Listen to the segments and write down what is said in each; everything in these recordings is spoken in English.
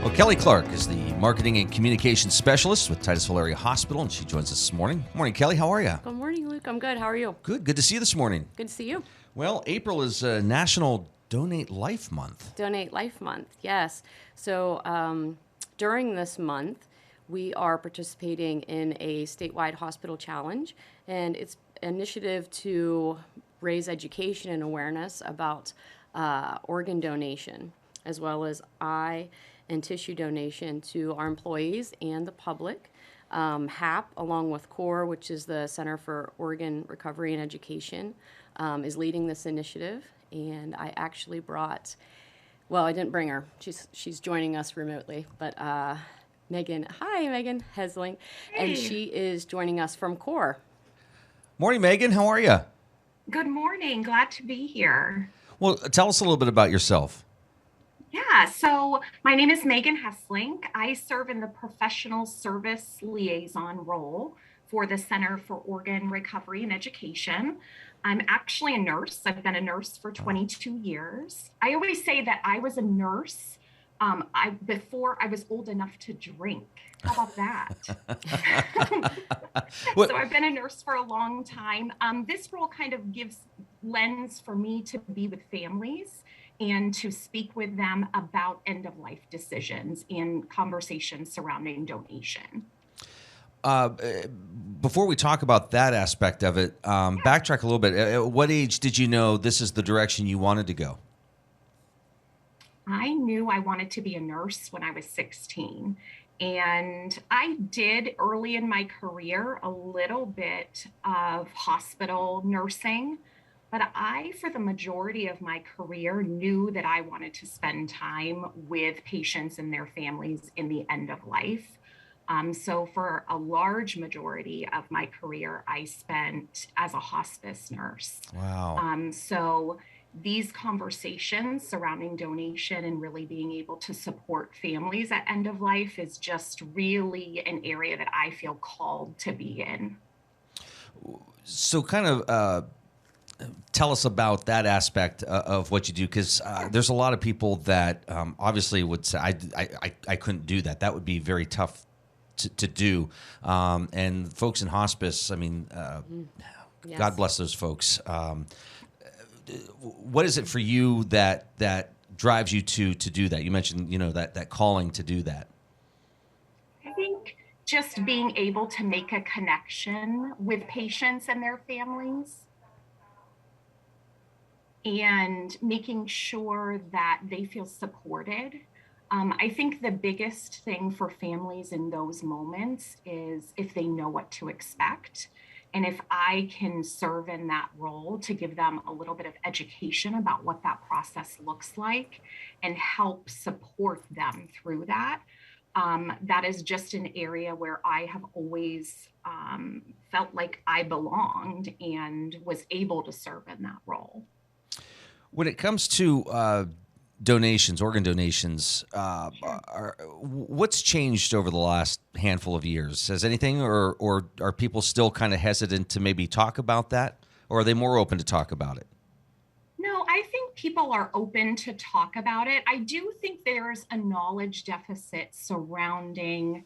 Well, Kelly Clark is the Marketing and Communications Specialist with Titusville Area Hospital, and she joins us this morning. Morning, Kelly. How are you? Good morning, Luke. I'm good. How are you? Good. Good to see you this morning. Good to see you. Well, April is National Donate Life Month. Donate Life Month, yes. So during this month, we are participating in a statewide hospital challenge, and it's an initiative to raise education and awareness about organ donation, as well as eye and tissue donation to our employees and the public. HAP, along with CORE, which is the Center for Organ Recovery and Education, is leading this initiative. And I actually brought, well, I didn't bring her. She's joining us remotely, but Megan, hi, Megan Hesling, and she is joining us from CORE. Morning, Megan. How are you? Good morning. Glad to be here. Well, tell us a little bit about yourself. Yeah, so my name is Megan Hesling. I serve in the professional service liaison role for the Center for Organ Recovery and Education. I'm actually a nurse. I've been a nurse for 22 years. I always say that I was a nurse before I was old enough to drink. How about that? So I've been a nurse for a long time. This role kind of gives lens for me to be with families and to speak with them about end-of-life decisions and conversations surrounding donation. Before we talk about that aspect of it, backtrack a little bit. At what age did you know this is the direction you wanted to go? I knew I wanted to be a nurse when I was 16. And I did early in my career a little bit of hospital nursing. But I, for the majority of my career, knew that I wanted to spend time with patients and their families in the end of life. So for a large majority of my career, I spent as a hospice nurse. Wow. So these conversations surrounding donation and really being able to support families at end of life is just really an area that I feel called to be in. So kind of... tell us about that aspect of what you do, because there's a lot of people that obviously would say, I couldn't do that. That would be very tough to do. And folks in hospice, I mean, Yes. God bless those folks. What is it for you that drives you to do that? You mentioned, that calling to do that. I think just being able to make a connection with patients and their families, and making sure that they feel supported. I think the biggest thing for families in those moments is if they know what to expect. And if I can serve in that role to give them a little bit of education about what that process looks like and help support them through that, that is just an area where I have always felt like I belonged and was able to serve in that role. When it comes to donations, organ donations, what's changed over the last handful of years? Has anything, or are people still kind of hesitant to maybe talk about that? Or are they more open to talk about it? No, I think people are open to talk about it. I do think there's a knowledge deficit surrounding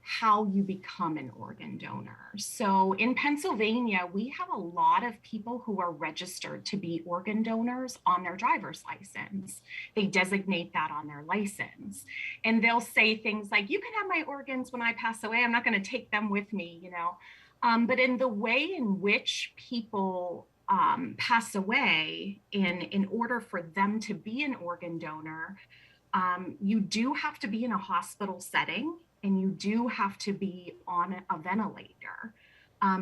how you become an organ donor. So in Pennsylvania, we have a lot of people who are registered to be organ donors on their driver's license. They designate that on their license. And they'll say things like, you can have my organs when I pass away. I'm not going to take them with me, But in the way in which people pass away, in order for them to be an organ donor, you do have to be in a hospital setting. And you do have to be on a ventilator.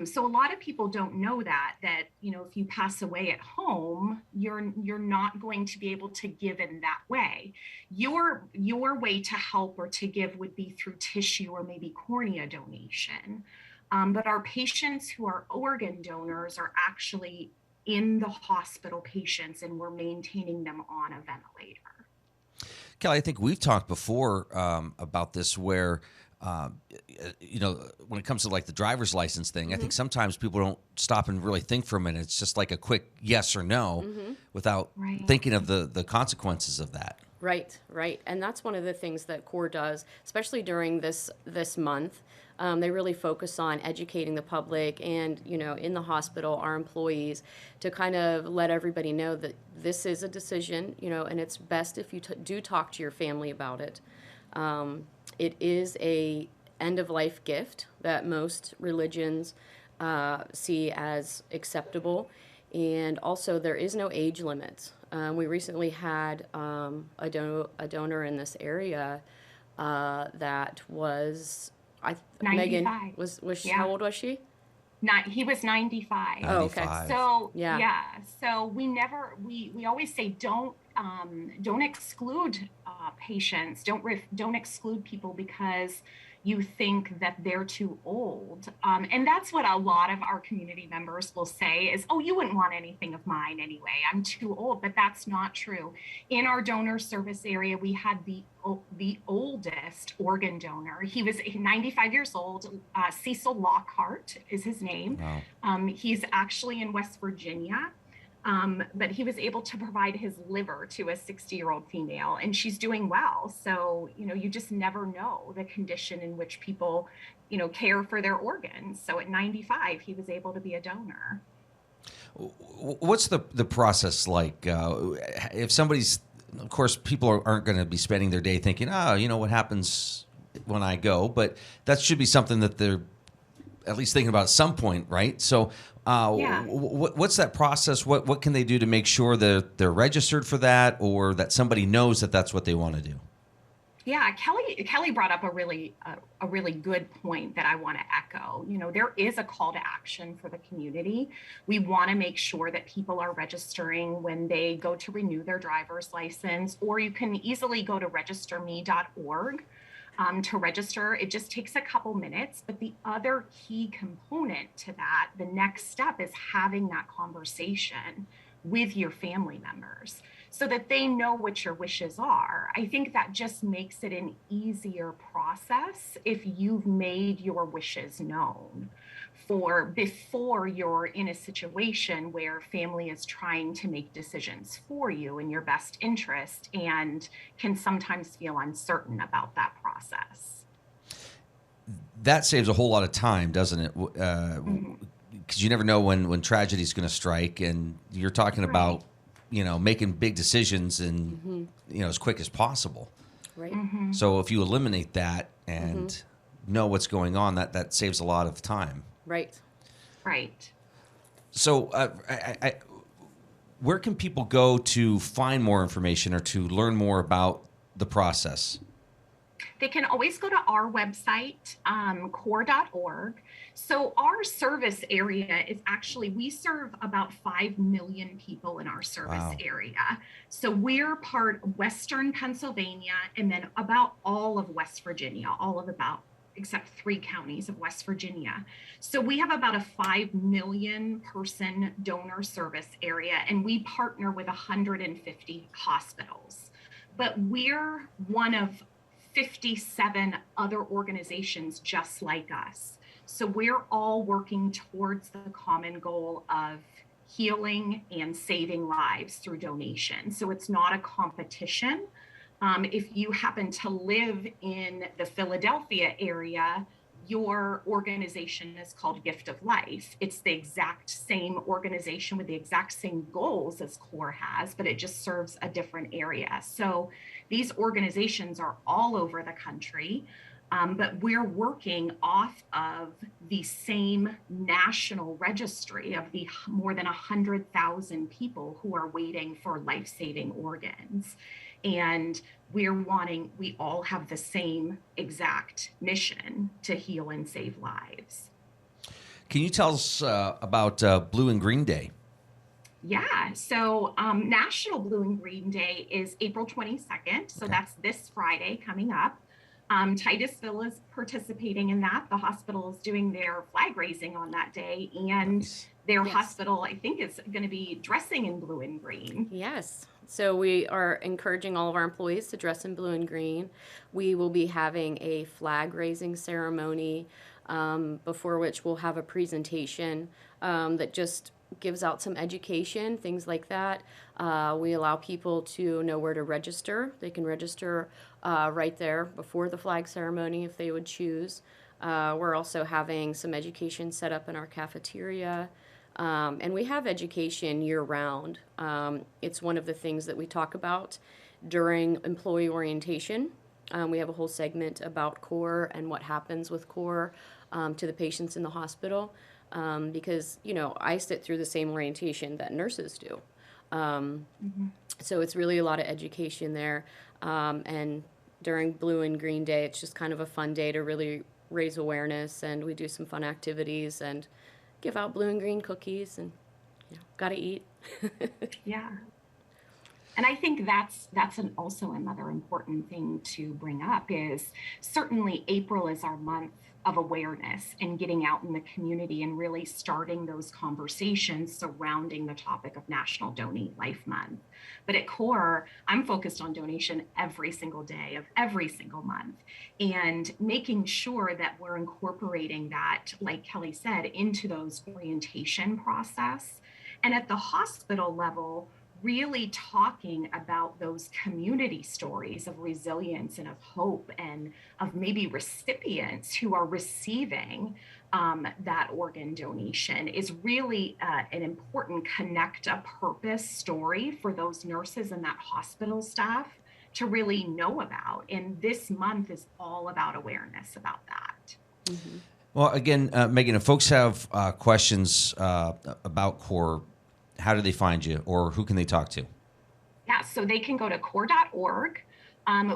So a lot of people don't know that if you pass away at home, you're not going to be able to give in that way. Your way to help or to give would be through tissue or maybe cornea donation. But our patients who are organ donors are actually in the hospital patients, and we're maintaining them on a ventilator. Kelly, I think we've talked before about this where, when it comes to like the driver's license thing, I think sometimes people don't stop and really think for a minute. It's just like a quick yes or no without thinking of the consequences of that. Right, right. And that's one of the things that CORE does, especially during this month. They really focus on educating the public and, in the hospital, our employees, to kind of let everybody know that this is a decision, and it's best if you do talk to your family about it. It is a end-of-life gift that most religions see as acceptable. And also, there is no age limit. We recently had a donor in this area that was, 95. Megan, was she, how old was she? He was 95. Oh, okay. 95. So Yeah. so we always say don't exclude patients. Don't exclude people because you think that they're too old. And that's what a lot of our community members will say is, oh, you wouldn't want anything of mine anyway. I'm too old. But that's not true. In our donor service area, we had the oldest organ donor. He was 95 years old. Cecil Lockhart is his name. Wow. He's actually in West Virginia. But he was able to provide his liver to a 60-year-old female, and she's doing well. So, you just never know the condition in which people, care for their organs. So at 95, he was able to be a donor. What's the process like? If somebody's, of course, people aren't going to be spending their day thinking, what happens when I go? But that should be something that they're at least thinking about at some point, right? So what's that process? What can they do to make sure that they're registered for that, or that somebody knows that that's what they want to do? Yeah, Kelly brought up a really good point that I want to echo. There is a call to action for the community. We want to make sure that people are registering when they go to renew their driver's license, or you can easily go to registerme.org. To register. It just takes a couple minutes, but the other key component to that, the next step, is having that conversation with your family members so that they know what your wishes are. I think that just makes it an easier process if you've made your wishes known before you're in a situation where family is trying to make decisions for you in your best interest and can sometimes feel uncertain about that process. That saves a whole lot of time, doesn't it? Because you never know when tragedy is going to strike, and you're talking about, making big decisions and, as quick as possible. Right. So if you eliminate that and know what's going on, that saves a lot of time. Right. Right. So where can people go to find more information or to learn more about the process? They can always go to our website, core.org. So our service area is actually, we serve about 5 million people in our service area. So we're part of Western Pennsylvania, and then about all of West Virginia, except 3 counties of West Virginia. So we have about a 5 million person donor service area, and we partner with 150 hospitals. But we're one of 57 other organizations just like us. So we're all working towards the common goal of healing and saving lives through donation. So it's not a competition. If you happen to live in the Philadelphia area, your organization is called Gift of Life. It's the exact same organization with the exact same goals as CORE has, but it just serves a different area. So these organizations are all over the country, but we're working off of the same national registry of the more than 100,000 people who are waiting for life-saving organs. And we all have the same exact mission to heal and save lives. Can you tell us about Blue and Green Day? Yeah, so National Blue and Green Day is April 22nd. So that's this Friday coming up. Titusville is participating in that. The hospital is doing their flag raising on that day, and their hospital, I think, is going to be dressing in blue and green. Yes. So we are encouraging all of our employees to dress in blue and green. We will be having a flag raising ceremony, before which we'll have a presentation that just gives out some education, things like that. We allow people to know where to register. They can register right there before the flag ceremony if they would choose. We're also having some education set up in our cafeteria. And we have education year-round. It's one of the things that we talk about during employee orientation. We have a whole segment about CORE and what happens with CORE to the patients in the hospital. Because, you know, I sit through the same orientation that nurses do. So it's really a lot of education there. And during Blue and Green Day, it's just kind of a fun day to really raise awareness, and we do some fun activities and give out blue and green cookies, and gotta eat. Yeah. And I think that's also another important thing to bring up is certainly April is our month of awareness and getting out in the community and really starting those conversations surrounding the topic of National Donate Life Month. But at CORE, I'm focused on donation every single day of every single month and making sure that we're incorporating that, like Kelly said, into those orientation process. And at the hospital level, really talking about those community stories of resilience and of hope and of maybe recipients who are receiving that organ donation is really an important connect a purpose story for those nurses and that hospital staff to really know about. And this month is all about awareness about that. Mm-hmm. Well, again, Megan, if folks have questions about CORE, how do they find you, or who can they talk to? Yeah, so they can go to core.org.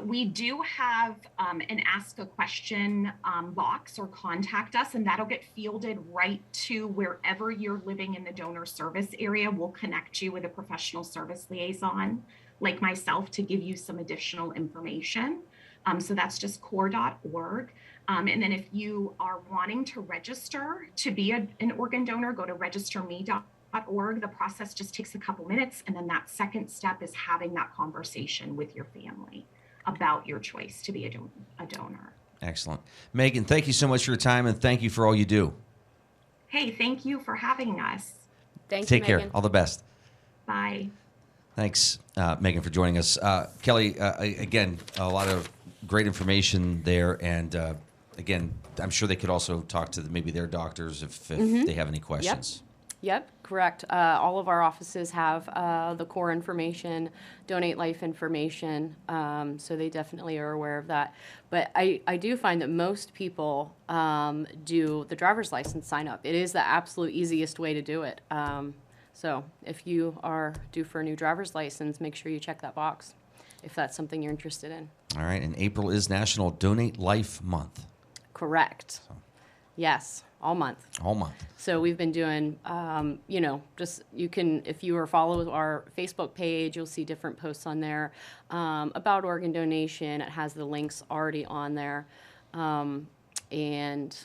We do have an ask a question box or contact us, and that'll get fielded right to wherever you're living in the donor service area. We'll connect you with a professional service liaison like myself to give you some additional information. So that's just core.org. And then if you are wanting to register to be an organ donor, go to registerme.org. The process just takes a couple minutes. And then that second step is having that conversation with your family about your choice to be a donor. Excellent. Megan, thank you so much for your time, and thank you for all you do. Hey, thank you for having us. Thank Take you, care. Megan. All the best. Bye. Thanks, Megan, for joining us. Kelly, again, a lot of great information there. And again, I'm sure they could also talk to maybe their doctors if they have any questions. Yep, correct. All of our offices have the CORE information, Donate Life information, so they definitely are aware of that. But I do find that most people do the driver's license sign up. It is the absolute easiest way to do it. So if you are due for a new driver's license, make sure you check that box if that's something you're interested in. All right, and April is National Donate Life Month. Correct. So. Yes. All month. All month. So we've been doing, just you can, if you follow our Facebook page, you'll see different posts on there about organ donation. It has the links already on there. And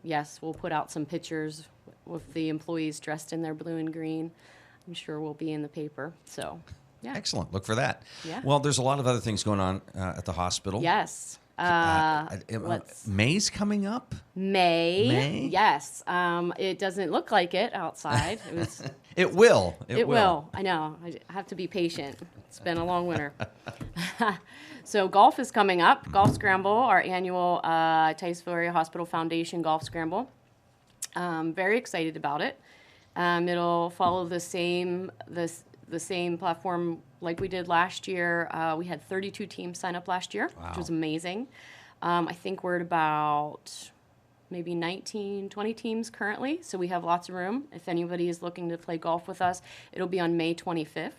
yes, we'll put out some pictures with the employees dressed in their blue and green. I'm sure we'll be in the paper. So, yeah. Excellent. Look for that. Yeah. Well, there's a lot of other things going on at the hospital. Yes. May's coming up? May? Yes. It doesn't look like it outside. It will. It will. I know. I have to be patient. It's been a long winter. So golf is coming up. Golf Scramble, our annual Titusville Area Hospital Foundation Golf Scramble. Very excited about it. It'll follow the same platform like we did last year. We had 32 teams sign up last year, which was amazing. I think we're at about maybe 19, 20 teams currently, so we have lots of room. If anybody is looking to play golf with us, it'll be on May 25th.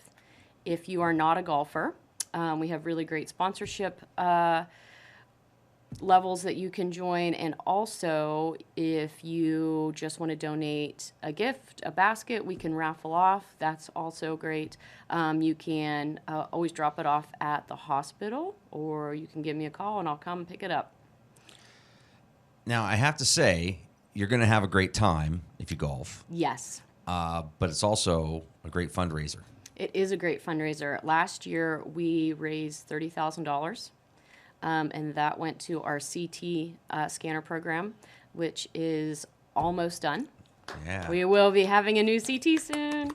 If you are not a golfer, we have really great sponsorship levels that you can join, and also if you just want to donate a gift, a basket, we can raffle off. That's also great. You can always drop it off at the hospital, or you can give me a call and I'll come pick it up. Now, I have to say, you're going to have a great time if you golf. Yes. But it's also a great fundraiser. It is a great fundraiser. Last year, we raised $30,000. And that went to our CT scanner program, which is almost done. Yeah. We will be having a new CT soon.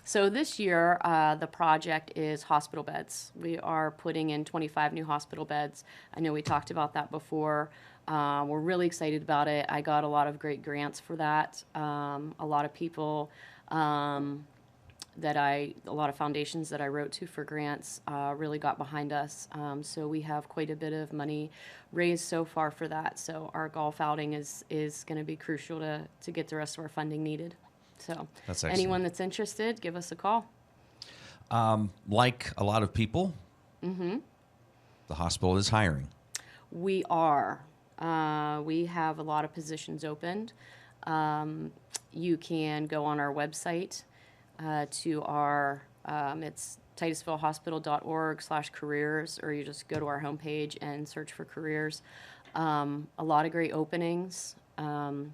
So this year, the project is hospital beds. We are putting in 25 new hospital beds. I know we talked about that before. We're really excited about it. I got a lot of great grants for that. A lot of people a lot of foundations that I wrote to for grants really got behind us. So we have quite a bit of money raised so far for that. So our golf outing is going to be crucial to get the rest of our funding needed. So That's excellent. anyone that's interested, give us a call. Like a lot of people, the hospital is hiring. We are. We have a lot of positions opened. You can go on our website to our, it's titusvillehospital.org/careers, or you just go to our homepage and search for careers. A lot of great openings, kind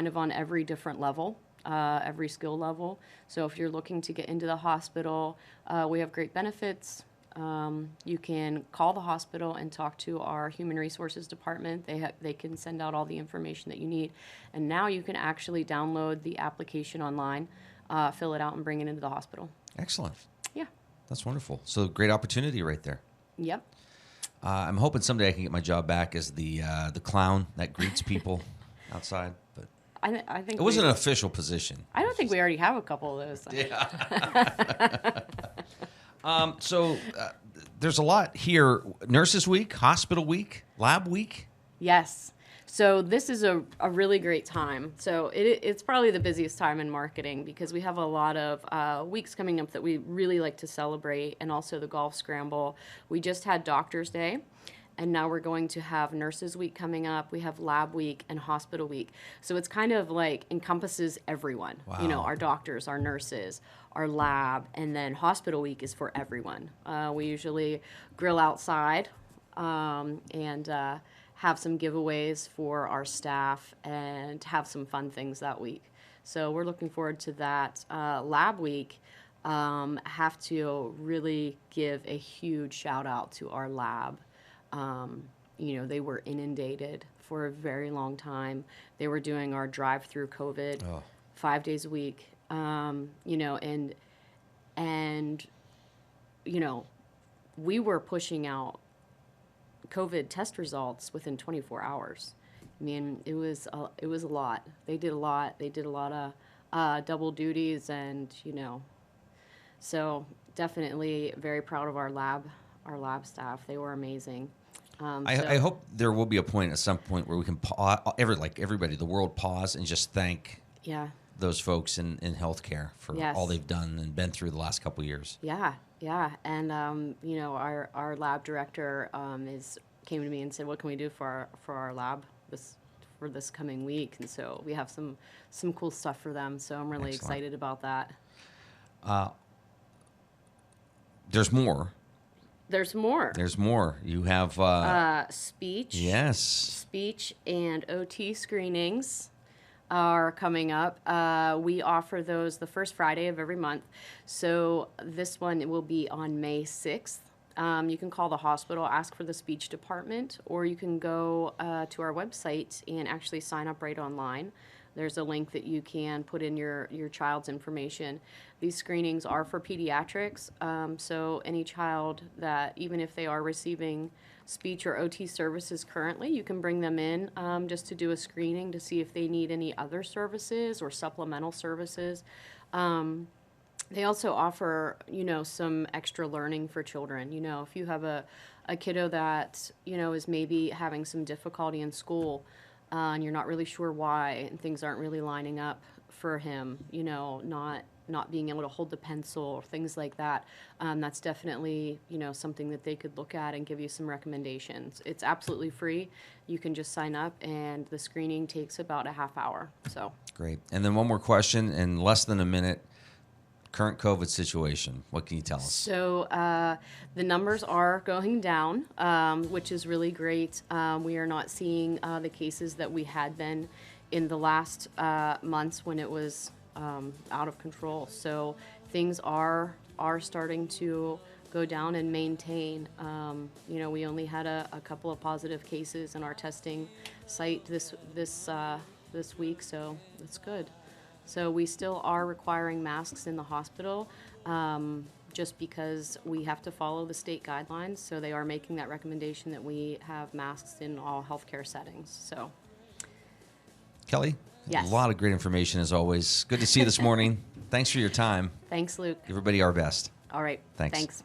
of on every different level, every skill level. So if you're looking to get into the hospital, we have great benefits. You can call the hospital and talk to our human resources department. They can send out all the information that you need. And now you can actually download the application online, fill it out, and bring it into the hospital. Excellent. Yeah. That's wonderful. So great opportunity right there. Yep. I'm hoping someday I can get my job back as the clown that greets people outside. But I think it wasn't an official position. I don't think we already have a couple of those. Yeah. So there's a lot here. Nurses Week, Hospital Week, Lab Week. Yes. So this is a really great time. So it's probably the busiest time in marketing because we have a lot of weeks coming up that we really like to celebrate, and also the Golf Scramble. We just had Doctors Day, and now we're going to have Nurses Week coming up. We have Lab Week and Hospital Week. So it's kind of like encompasses everyone. Wow. You know, our doctors, our nurses, our lab, and then Hospital Week is for everyone. We usually grill outside and have some giveaways for our staff and have some fun things that week. So we're looking forward to that. Lab Week, have to really give a huge shout out to our lab. You know, they were inundated for a very long time. They were doing our drive-through COVID 5 days a week. You know, and you know, we were pushing out COVID test results within 24 hours. I mean, it was a lot. They did a lot. They did a lot of double duties, and you know, so definitely very proud of our lab staff. They were amazing. I hope there will be a point at some point where we can everybody, the world, pause and just thank those folks in healthcare for all they've done and been through the last couple of years. Yeah, and you know, our lab director came to me and said, "What can we do for our lab for this coming week?" And so we have some cool stuff for them. So I'm really excited about that. There's more. There's more. There's more. You have speech. Yes. Speech and OT screenings are coming up. We offer those the first Friday of every month. So this one will be on May 6th. You can call the hospital, ask for the speech department, or you can go to our website and actually sign up right online. There's a link that you can put in your child's information. These screenings are for pediatrics, so any child that, even if they are receiving speech or OT services currently, you can bring them in just to do a screening to see if they need any other services or supplemental services. They also offer, you know, some extra learning for children. You know, if you have a kiddo that, you know, is maybe having some difficulty in school, and you're not really sure why, and things aren't really lining up for him, you know, not being able to hold the pencil or things like that, that's definitely, you know, something that they could look at and give you some recommendations. It's absolutely free. You can just sign up, and the screening takes about a half hour. So great. And then one more question in less than a minute. Current COVID situation, what can you tell us? So the numbers are going down, which is really great. We are not seeing the cases that we had been in the last months when it was out of control. So things are starting to go down and maintain. You know, we only had a couple of positive cases in our testing site this this week, so that's good. So we still are requiring masks in the hospital, just because we have to follow the state guidelines. So they are making that recommendation that we have masks in all healthcare settings. So, Kelly, yes. A lot of great information as always. Good to see you this morning. Thanks for your time. Thanks, Luke. Give everybody our best. All right. Thanks. Thanks.